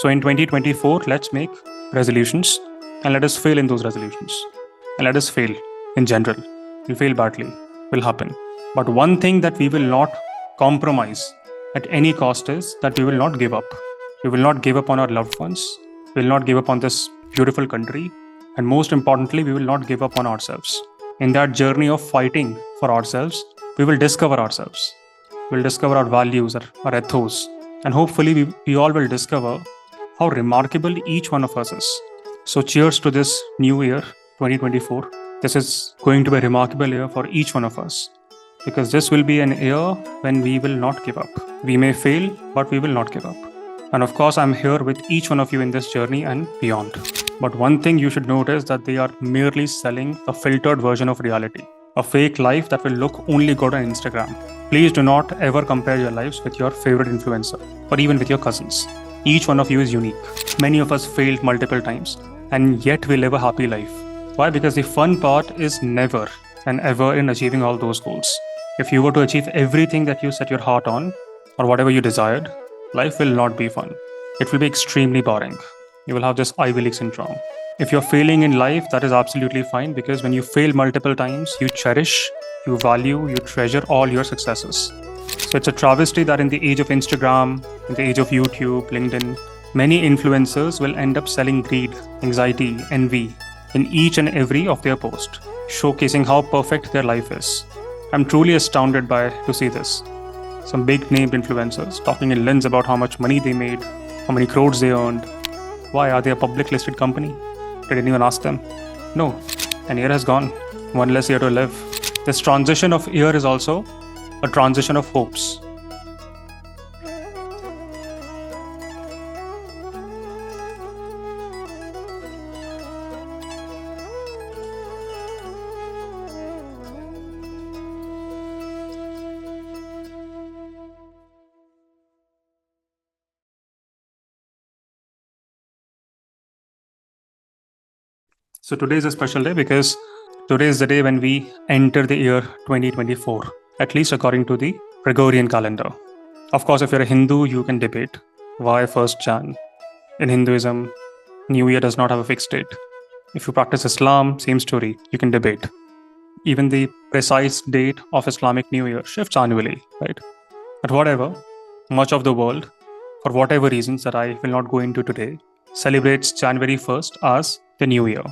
So in 2024, let's make resolutions and let us fail in those resolutions. And let us fail in general. We'll fail badly, will happen. But one thing that we will not compromise at any cost is that we will not give up. We will not give up on our loved ones. We will not give up on this beautiful country. And most importantly, we will not give up on ourselves. In that journey of fighting for ourselves, we will discover ourselves. We'll discover our values, our ethos, and hopefully we all will discover how remarkable each one of us is. So cheers to this new year, 2024. This is going to be a remarkable year for each one of us because this will be an year when we will not give up. We may fail, but we will not give up. And of course, I'm here with each one of you in this journey and beyond. But one thing you should note is that they are merely selling a filtered version of reality, a fake life that will look only good on Instagram. Please do not ever compare your lives with your favorite influencer or even with your cousins. Each one of you is unique. Many of us failed multiple times and yet we live a happy life. Why? Because the fun part is never and ever in achieving all those goals. If you were to achieve everything that you set your heart on or whatever you desired, life will not be fun. It will be extremely boring. You will have this Ivy League syndrome. If you're failing in life, that is absolutely fine because when you fail multiple times, you cherish, you value, you treasure all your successes. So it's a travesty that in the age of Instagram, in the age of YouTube, LinkedIn, many influencers will end up selling greed, anxiety, envy in each and every of their posts, showcasing how perfect their life is. I'm truly astounded to see this. Some big named influencers talking in lens about how much money they made, how many crores they earned. Why? Are they a public listed company? Did anyone ask them? No. An year has gone. One less year to live. This transition of year is also a transition of hopes. So today is a special day because today is the day when we enter the year 2024, at least according to the Gregorian calendar. Of course, if you're a Hindu, you can debate why 1st Jan. In Hinduism, New Year does not have a fixed date. If you practice Islam, same story, you can debate. Even the precise date of Islamic New Year shifts annually, right? But whatever, much of the world, for whatever reasons that I will not go into today, celebrates January 1st as the New Year.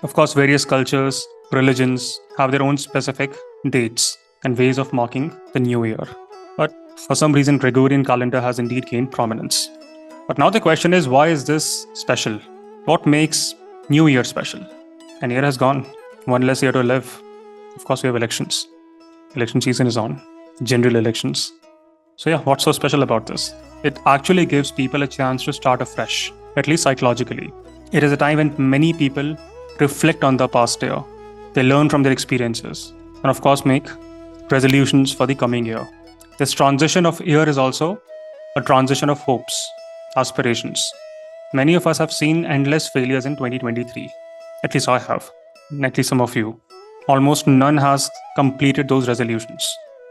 Of course, various cultures, religions have their own specific dates and ways of marking the new year. But for some reason, Gregorian calendar has indeed gained prominence. But now the question is, why is this special? What makes New Year special? An year has gone, one less year to live. Of course, we have elections. Election season is on, general elections. So yeah, what's so special about this? It actually gives people a chance to start afresh, at least psychologically. It is a time when many people reflect on the past year. They learn from their experiences and of course make resolutions for the coming year. This transition of year is also a transition of hopes, aspirations. Many of us have seen endless failures in 2023. At least I have, and at least some of you. Almost none has completed those resolutions.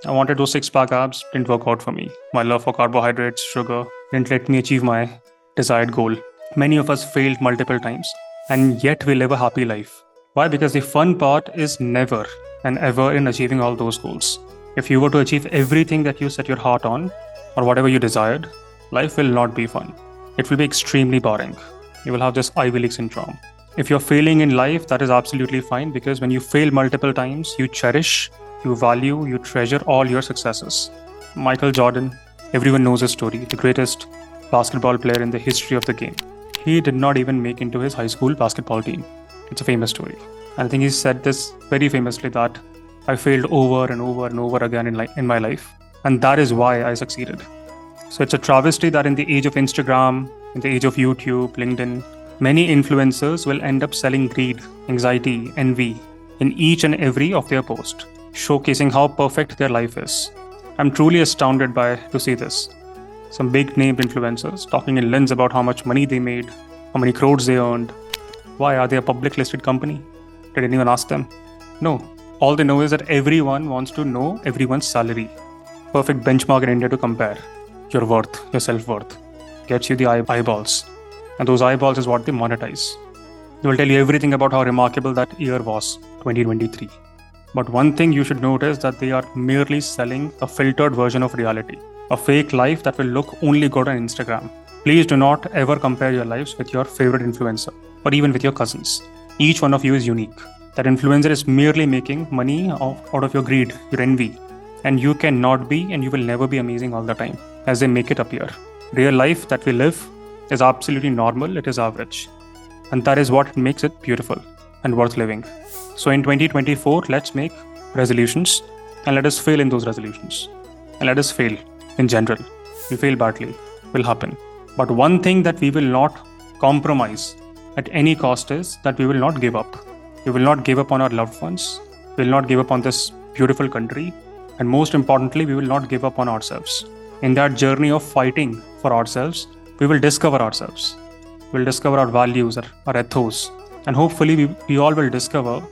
I wanted those six-pack abs, didn't work out for me. My love for carbohydrates, sugar, didn't let me achieve my desired goal. Many of us failed multiple times and yet we live a happy life. Why? Because the fun part is never and ever in achieving all those goals. If you were to achieve everything that you set your heart on or whatever you desired, life will not be fun. It will be extremely boring. You will have this Ivy League syndrome. If you're failing in life, that is absolutely fine because when you fail multiple times, you cherish, you value, you treasure all your successes. Michael Jordan, everyone knows his story, the greatest basketball player in the history of the game. He did not even make into his high school basketball team. It's a famous story. And I think he said this very famously that I failed over and over and over again in my life. And that is why I succeeded. So it's a travesty that in the age of Instagram, in the age of YouTube, LinkedIn, many influencers will end up selling greed, anxiety, envy in each and every of their posts, showcasing how perfect their life is. I'm truly astounded to see this. Some big named influencers talking in lens about how much money they made, how many crores they earned. Why? Are they a public listed company? Did anyone ask them? No. All they know is that everyone wants to know everyone's salary. Perfect benchmark in India to compare. Your worth, your self-worth. Gets you the eyeballs. And those eyeballs is what they monetize. They will tell you everything about how remarkable that year was, 2023. But one thing you should notice that they are merely selling a filtered version of reality, a fake life that will look only good on Instagram. Please do not ever compare your lives with your favorite influencer or even with your cousins. Each one of you is unique. That influencer is merely making money out of your greed, your envy. And you cannot be and you will never be amazing all the time, as they make it appear. Real life that we live is absolutely normal, it is average. And that is what makes it beautiful and worth living. So in 2024, let's make resolutions and let us fail in those resolutions. And let us fail in general. We fail badly, will happen. But one thing that we will not compromise at any cost is that we will not give up. We will not give up on our loved ones. We will not give up on this beautiful country. And most importantly, we will not give up on ourselves. In that journey of fighting for ourselves, we will discover ourselves. We'll discover our values, our ethos, and hopefully we all will discover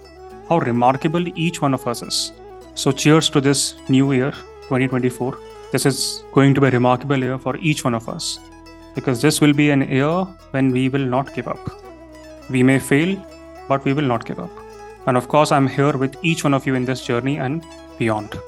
how remarkable each one of us is. So cheers to this new year, 2024. This is going to be a remarkable year for each one of us, because this will be an year when we will not give up. We may fail, but we will not give up. And of course, I'm here with each one of you in this journey and beyond.